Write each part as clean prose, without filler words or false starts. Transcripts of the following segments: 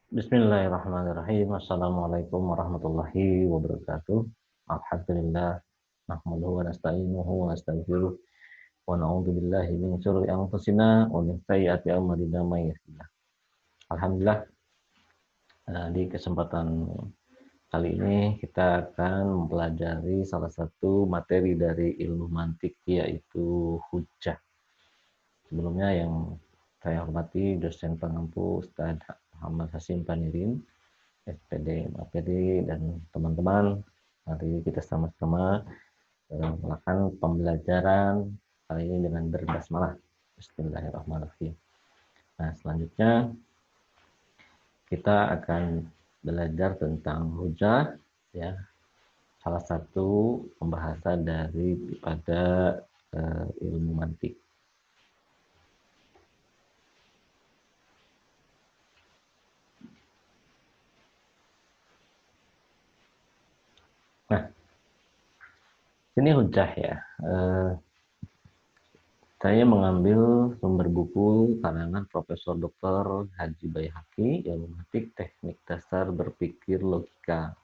Bismillahirrahmanirrahim. Assalamualaikum warahmatullahi wabarakatuh. Alhamdulillah. Nahmaduhu wa nasta'inuhu wa nastaghfiruh. Wa na'udzu billahi min syururi anfusina wa min sayyiati a'malina may yahdihillah. Alhamdulillah, di kesempatan kali ini kita akan mempelajari salah satu materi dari ilmu mantik, yaitu hujjah. Sebelumnya yang saya hormati dosen pengampu Ustadz Muhammad Hasim Panirin, SPD, APD, dan teman-teman. Mari kita sama-sama melakukan pembelajaran kali ini dengan berbasmalah. Bismillahirrahmanirrahim. Nah, selanjutnya kita akan belajar tentang hujjah, ya, salah satu pembahasan daripada ilmu mantik. Nah, ini hujjah ya. Saya mengambil sumber buku karangan Profesor Dr. Haji Baihaqi, Ilmu Mantik Teknik Dasar Berpikir Logika.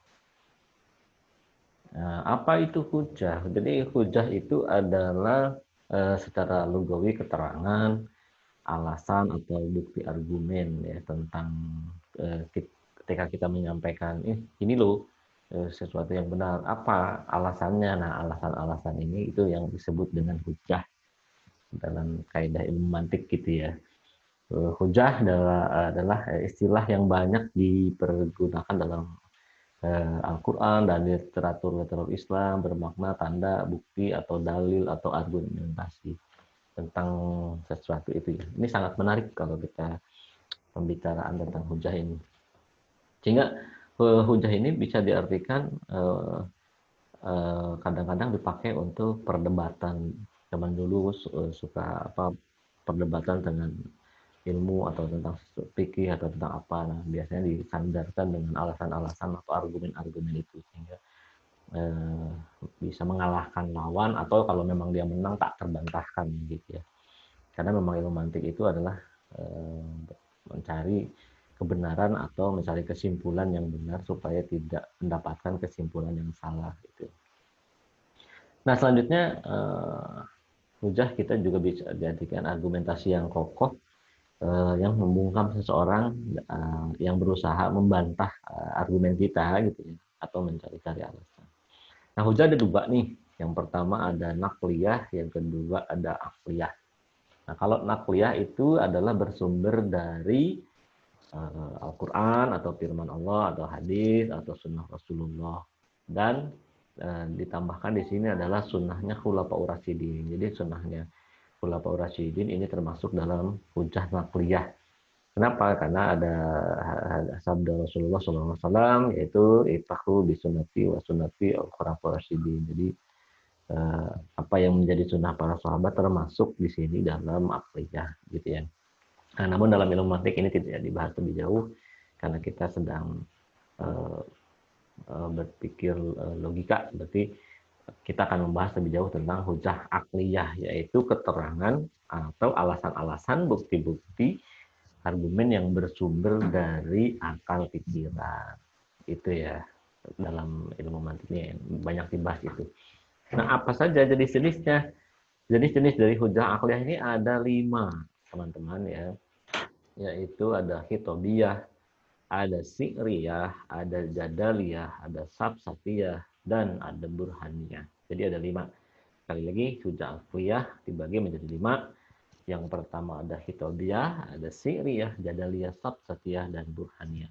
Nah, apa itu hujjah? Jadi hujjah itu adalah secara lugawi keterangan, alasan atau bukti argumen ya tentang ketika kita menyampaikan ini loh sesuatu yang benar. Apa alasannya? Nah, alasan-alasan ini itu yang disebut dengan hujjah dalam kaidah ilmu mantik gitu ya. Hujjah adalah istilah yang banyak dipergunakan dalam Al-Quran dan literatur Islam, bermakna tanda, bukti, atau dalil, atau argumentasi tentang sesuatu itu ya. Ini sangat menarik kalau kita pembicaraan tentang hujjah ini. Sehingga hujjah ini bisa diartikan kadang-kadang dipakai untuk perdebatan. Zaman dulu suka perdebatan dengan ilmu atau tentang fikih atau tentang apa. Nah, biasanya disandarkan dengan alasan-alasan atau argumen-argumen itu sehingga bisa mengalahkan lawan, atau kalau memang dia menang tak terbantahkan gitu ya. Karena memang ilmu mantik itu adalah mencari kebenaran atau mencari kesimpulan yang benar supaya tidak mendapatkan kesimpulan yang salah gitu. Nah, selanjutnya hujjah kita juga bisa jadikan argumentasi yang kokoh yang membungkam seseorang yang berusaha membantah argumen kita gitu ya, atau mencari-cari alasan. Nah, hujjah ada dua nih. Yang pertama ada nakliyah, yang kedua ada akliyah. Nah, kalau nakliyah itu adalah bersumber dari Al-Quran atau firman Allah atau hadis atau sunnah Rasulullah, dan ditambahkan di sini adalah sunnahnya Khulafaur Rasyidin. Jadi sunnahnya Khulafaur Rasyidin ini termasuk dalam hujjah nakliyah. Kenapa? Karena ada sabda Rasulullah SAW, yaitu ittaku bisunnati wa sunnati al-khulafaur rasyidin. Jadi apa yang menjadi sunnah para sahabat termasuk di sini dalam akliyah gitu ya. Nah, namun dalam ilmu mantik ini tidak dibahas lebih jauh karena kita sedang berpikir logika. Berarti kita akan membahas lebih jauh tentang hujjah akliyah, yaitu keterangan atau alasan-alasan, bukti-bukti, argumen yang bersumber dari akal pikiran. Itu ya, dalam ilmu mantik ini banyak dibahas itu. Nah, apa saja jenis-jenisnya? Jenis-jenis dari hujjah akliyah ini ada 5, teman-teman ya. Yaitu ada hitobiyah, ada si'riyah, ada jadaliyah, ada sabsatiyah, dan ada burhaniyah. Jadi ada 5. Sekali lagi, hujjah akliyah dibagi menjadi 5. Yang pertama ada hitobiyah, ada si'riyah, jadaliyah, sabsatiyah, dan burhaniyah.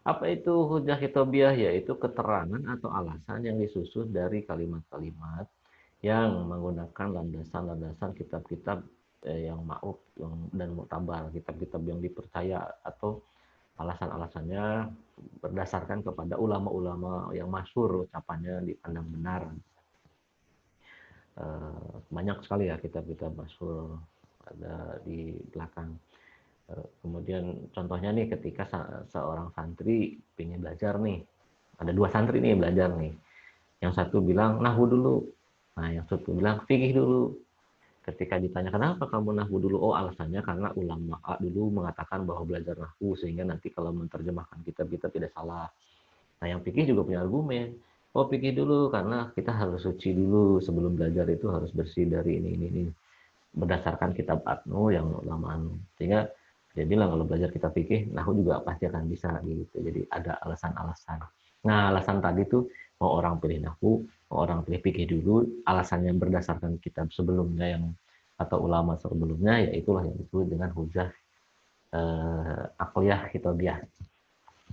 Apa itu hujjah hitobiyah? Yaitu keterangan atau alasan yang disusun dari kalimat-kalimat yang menggunakan landasan-landasan kitab-kitab yang ma'ruf dan mu'tabar, kitab-kitab yang dipercaya, atau alasan-alasannya berdasarkan kepada ulama-ulama yang masyhur, ucapannya dipandang benar. Banyak sekali ya kitab-kitab masyhur ada di belakang. Kemudian contohnya nih, ketika seorang santri ingin belajar nih, ada 2 santri nih belajar nih, yang satu bilang nahwu dulu, nah yang satu bilang fikih dulu. Ketika ditanya kenapa kamu nahwu dulu, oh alasannya karena ulama A dulu mengatakan bahwa belajar nahwu sehingga nanti kalau menerjemahkan kitab-kitab tidak salah. Nah yang fikih juga punya argumen. Oh fikih dulu karena kita harus suci dulu sebelum belajar itu harus bersih dari ini. Berdasarkan kitab Adnu yang ulama anu. Sehingga dia bilang kalau belajar kitab fikih, nahwu juga pasti akan bisa gitu. Jadi ada alasan-alasan. Nah alasan tadi tuh mau orang pilih nahwu, mau orang pilih fikih dulu, alasannya berdasarkan kitab sebelumnya yang atau ulama sebelumnya, ya itulah yang disebut dengan hujah akliyah hitobiah.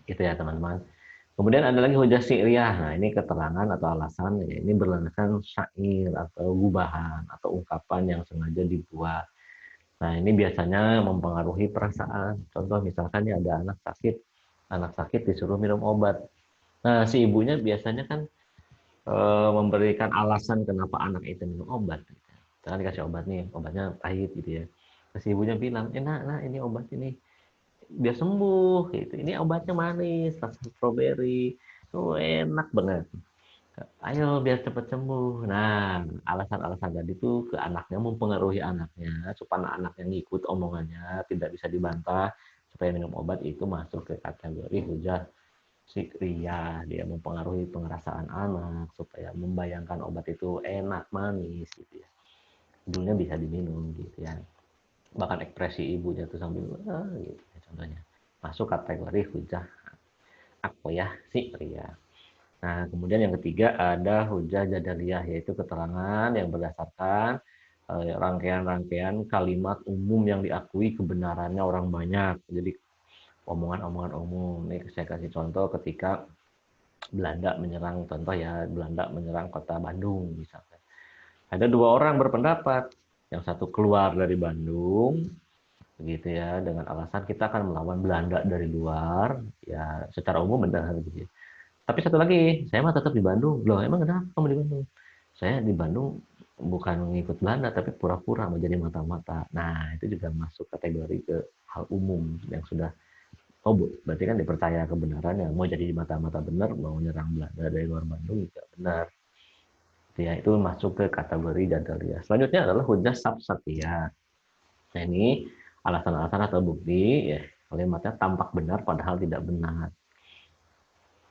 Gitu ya teman-teman. Kemudian ada lagi hujah syi'riyah. Nah, ini keterangan atau alasan ya ini berlandaskan syair atau gubahan atau ungkapan yang sengaja dibuat. Nah, ini biasanya mempengaruhi perasaan. Contoh misalkan ya ada anak sakit disuruh minum obat. Nah, si ibunya biasanya kan memberikan alasan kenapa anak itu minum obat. Jangan dikasih obat nih, obatnya pahit gitu ya. Terus ibunya bilang, nah ini obat ini biar sembuh gitu. Ini obatnya manis, rasa stroberi. Oh, enak banget. Ayo biar cepat sembuh. Nah, alasan-alasan tadi itu ke anaknya mempengaruhi anaknya supaya anaknya ngikut omongannya, tidak bisa dibantah supaya minum obat itu masuk ke kategori hujah sikriyah. Dia mempengaruhi pengerasaan anak supaya membayangkan obat itu enak, manis gitu ya. Judulnya bisa diminum gitu ya. Bahkan ekspresi ibunya tuh sambil gitu ya, contohnya. Masuk kategori hujah akliyah sikriyah. Nah, kemudian yang ketiga ada hujah jadaliyah, yaitu keterangan yang berdasarkan rangkaian-rangkaian kalimat umum yang diakui kebenarannya orang banyak. Jadi omongan-omongan umum. Ini saya kasih contoh ketika Belanda menyerang, contoh ya, Belanda menyerang kota Bandung misalnya. Ada dua orang berpendapat, yang satu keluar dari Bandung, begitu ya, dengan alasan kita akan melawan Belanda dari luar, ya secara umum benar gitu. Tapi satu lagi, saya mah tetap di Bandung. Loh, emang kenapa kamu di Bandung? Saya di Bandung bukan mengikut Belanda, tapi pura-pura menjadi mata-mata. Nah, itu juga masuk kategori ke hal umum yang sudah berarti kan dipercaya kebenarannya. Mau jadi mata-mata benar, mau nyerang Belanda dari luar Bandung juga benar. Ya, itu masuk ke kategori jadaliyah. Selanjutnya adalah hujah sabsatiyah. Nah, ini alasan-alasan atau bukti ya kalimatnya tampak benar padahal tidak benar.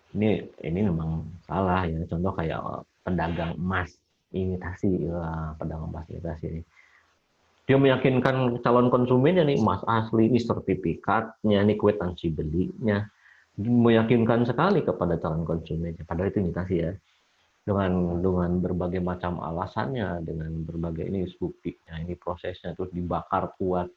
Ini memang salah ya. Contoh kayak pedagang emas imitasi, ya, pedagang emas imitasi ini. Dia meyakinkan calon konsumennya nih emas asli, ini sertifikatnya, ini kwitansi belinya. Meyakinkan sekali kepada calon konsumennya. Padahal itu imitasi ya. Dengan berbagai macam alasannya, dengan berbagai ini buktinya, ini prosesnya terus dibakar kuat.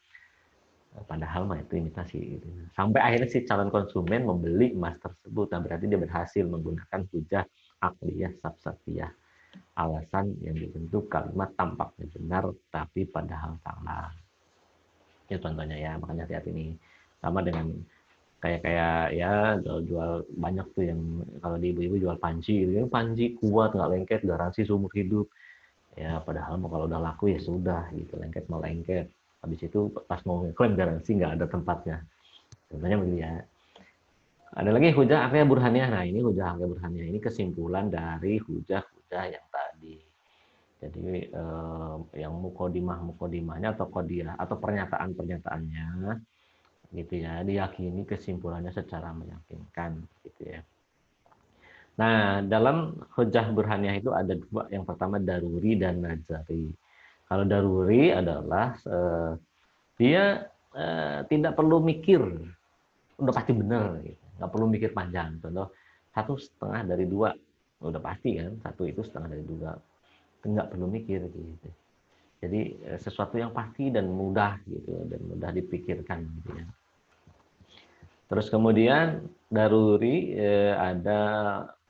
Padahal mah itu imitasi. Sampai akhirnya si calon konsumen membeli emas tersebut. Nah, berarti dia berhasil menggunakan hujah akliyah sabsatiyah. Alasan yang dibentuk kalimat tampaknya benar, tapi padahal salah. Itu contohnya ya, makanya hati-hati ini. Sama dengan kayak ya jual banyak tuh yang kalau di ibu-ibu jual panci gitu. Panci kuat, nggak lengket, garansi seumur hidup. Ya, padahal kalau udah laku ya sudah gitu, lengket mau lengket. Habis itu pas mau klaim garansi nggak ada tempatnya. Contohnya begitu ya. Ada lagi hujah akliyah burhaniyah. Nah, ini hujah akliyah burhaniyah ini kesimpulan dari hujah-hujah yang tadi. Jadi yang mukodimahnya atau kodiah atau pernyataan-pernyataannya gitu ya, diyakini kesimpulannya secara meyakinkan gitu ya. Nah, dalam hujah burhaniyah itu ada dua, yang pertama daruri dan nazari. Kalau daruri adalah dia tidak perlu mikir, udah pasti benar, gitu. Nggak perlu mikir panjang. Contoh 1/2 dari 2, udah pasti kan, 1 itu 1/2 dari 2, nggak perlu mikir gitu. Jadi sesuatu yang pasti dan mudah gitu, dan mudah dipikirkan gitu ya. Terus kemudian daruri ada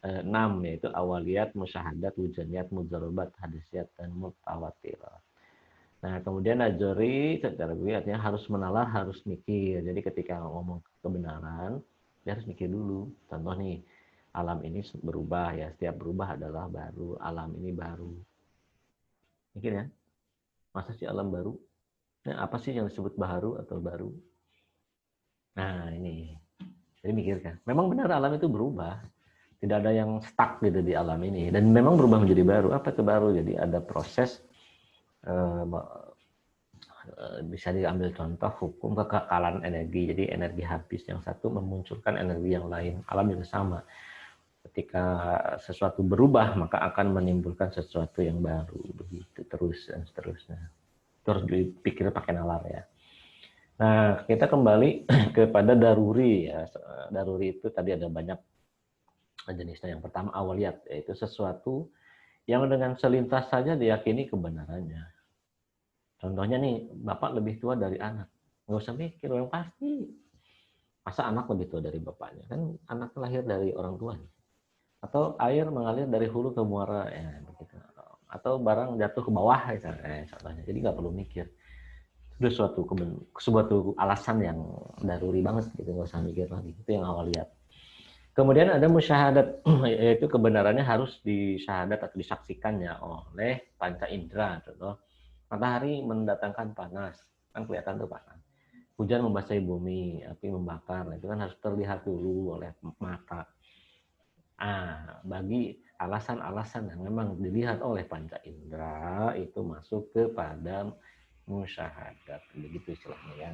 6, yaitu awaliyat, musyahadat, wujaniyat, mudzarabat, hadisiyat, dan mutawatirah. Nah, kemudian najori secara gue artinya harus menalar, harus mikir. Jadi ketika ngomong kebenaran, dia harus mikir dulu. Contoh nih, alam ini berubah ya, setiap berubah adalah baru, alam ini baru. Mikir ya, masa sih alam baru? Nah, apa sih yang disebut baru atau baru? Nah, ini. Jadi mikirkan. Memang benar alam itu berubah. Tidak ada yang stuck gitu di alam ini. Dan memang berubah menjadi baru. Apa itu baru? Jadi ada proses bisa diambil contoh hukum kekekalan energi. Jadi energi habis yang satu memunculkan energi yang lain. Alam juga sama. Ketika sesuatu berubah, maka akan menimbulkan sesuatu yang baru. Begitu terus dan seterusnya. Terus dipikir pakai nalar ya. Nah, kita kembali kepada daruri ya. Daruri itu tadi ada banyak jenisnya. Yang pertama awaliyat, yaitu sesuatu yang dengan selintas saja diyakini kebenarannya. Contohnya nih, bapak lebih tua dari anak. Nggak usah mikir, yang pasti. Masa anak lebih tua dari bapaknya? Kan anak lahir dari orang tuanya. Atau air mengalir dari hulu ke muara, ya begitu. Atau barang jatuh ke bawah, contohnya. Jadi nggak perlu mikir. Itu suatu alasan yang daruri banget, gitu. Nggak usah mikir lagi. Itu yang awaliyat. Kemudian ada musyahadat, yaitu kebenarannya harus disyahadat atau disaksikannya oleh panca indera. Contoh, matahari mendatangkan panas, kan kelihatan tuh panas. Hujan membasahi bumi, api membakar, itu kan harus terlihat dulu oleh mata. Bagi alasan-alasan yang memang dilihat oleh panca indera, itu masuk kepada musyahadat, begitu istilahnya ya.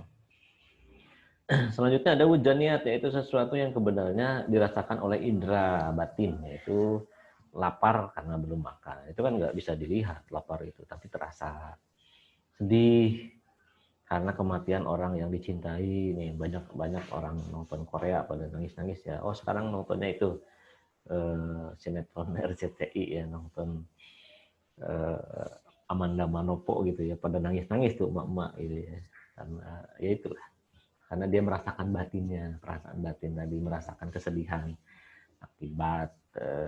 Selanjutnya ada wujaniyat, yaitu sesuatu yang kebenarannya dirasakan oleh indera batin, yaitu lapar karena belum makan. Itu kan nggak bisa dilihat lapar itu, tapi terasa. Sedih karena kematian orang yang dicintai. Nih banyak orang nonton Korea pada nangis-nangis ya. Oh sekarang nontonnya itu sinetron RCTI ya, nonton Amanda Manopo gitu ya, pada nangis-nangis tuh emak-emak gitu ya. Karena ya itulah. Karena dia merasakan batinnya, perasaan batin tadi, merasakan kesedihan akibat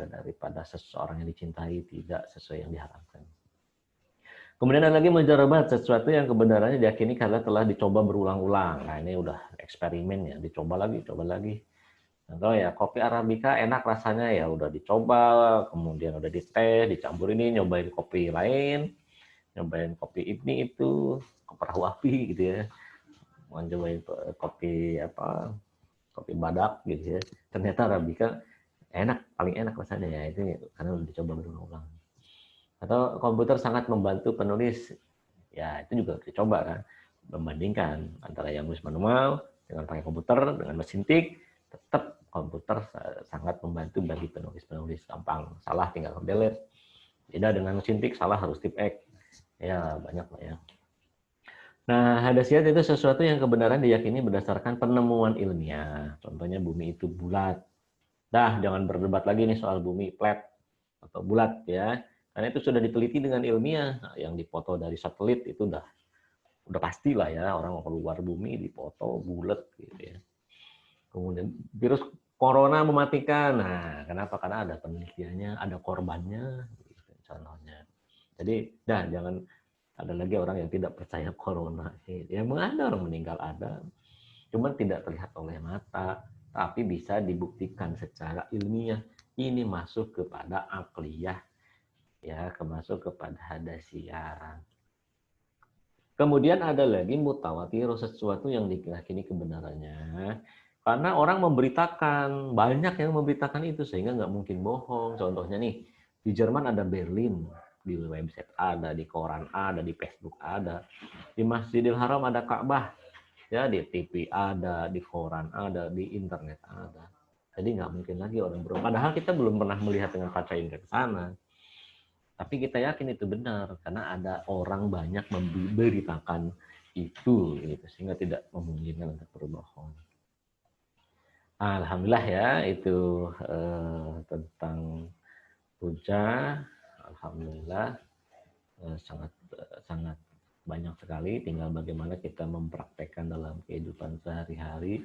daripada seseorang yang dicintai tidak sesuai yang diharapkan. Kemudian ada lagi mujarabat, sesuatu yang kebenarannya diyakini karena telah dicoba berulang-ulang. Nah ini udah eksperimen ya, dicoba lagi. Contoh ya, kopi Arabica enak rasanya ya, udah dicoba, kemudian udah dites, dicampur ini, nyobain kopi lain, nyobain kopi ini itu, perahu api gitu ya. Mau nyobain kopi badak gitu ya, ternyata Arabica enak, paling enak rasanya ya, itu karena udah dicoba berulang-ulang. Atau komputer sangat membantu penulis, ya itu juga dicoba kan, membandingkan antara yang nulis manual dengan pakai komputer, dengan mesin tik, tetap komputer sangat membantu bagi penulis gampang, salah tinggal delete. Beda dengan mesin tik, salah harus tip X, ya banyak lah ya. Nah, hadasiyat itu sesuatu yang kebenaran diyakini berdasarkan penemuan ilmiah. Contohnya bumi itu bulat. Dah, jangan berdebat lagi nih soal bumi flat atau bulat ya. Karena itu sudah diteliti dengan ilmiah. Nah, yang dipoto dari satelit itu udah pastilah ya, orang keluar bumi dipoto bulat gitu ya. Kemudian virus corona mematikan. Nah, kenapa? Karena ada penelitiannya, ada korbannya gitu, contohnya. Jadi, jangan ada lagi orang yang tidak percaya corona. Ya, memang ada orang meninggal, ada. Cuma tidak terlihat oleh mata, tapi bisa dibuktikan secara ilmiah. Ini masuk kepada akliyah, ya, masuk kepada hadasiyah. Kemudian ada lagi mutawatir, sesuatu yang diyakini kebenarannya. Karena orang memberitakan, banyak yang memberitakan itu, sehingga nggak mungkin bohong. Contohnya nih, di Jerman ada Berlin, di website ada, di koran ada, di Facebook ada, di Masjidil Haram ada Ka'bah, ya di TV ada, di koran ada, di internet ada. Jadi nggak mungkin lagi orang bohong. Padahal kita belum pernah melihat dengan panca indera ke sana. Tapi kita yakin itu benar karena ada orang banyak memberitakan itu, gitu, sehingga tidak memungkinkan untuk berbohong. Alhamdulillah ya, itu tentang puja. Alhamdulillah sangat banyak sekali. Tinggal bagaimana kita mempraktekkan dalam kehidupan sehari-hari.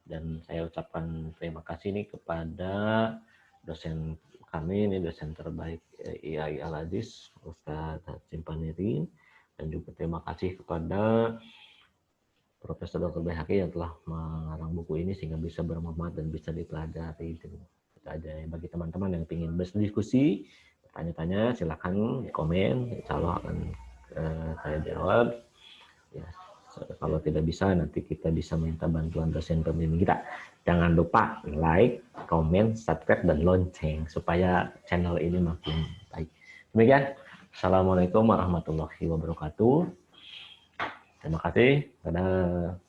Dan saya ucapkan terima kasih nih kepada dosen kami, ini dosen terbaik IAI Al-Hadis, Ustadz Hashim Paniri, dan juga terima kasih kepada Profesor Dr. Baihaqi yang telah mengarang buku ini sehingga bisa bermanfaat dan bisa dipelajari. Itu aja. Bagi teman-teman yang ingin berdiskusi, tanya-tanya, silakan komen, insya Allah akan saya jawab. Ya, kalau tidak bisa, nanti kita bisa minta bantuan dosen pembimbing kita. Jangan lupa like, komen, subscribe, dan lonceng supaya channel ini makin baik. Demikian. Assalamualaikum warahmatullahi wabarakatuh. Terima kasih. Dadah.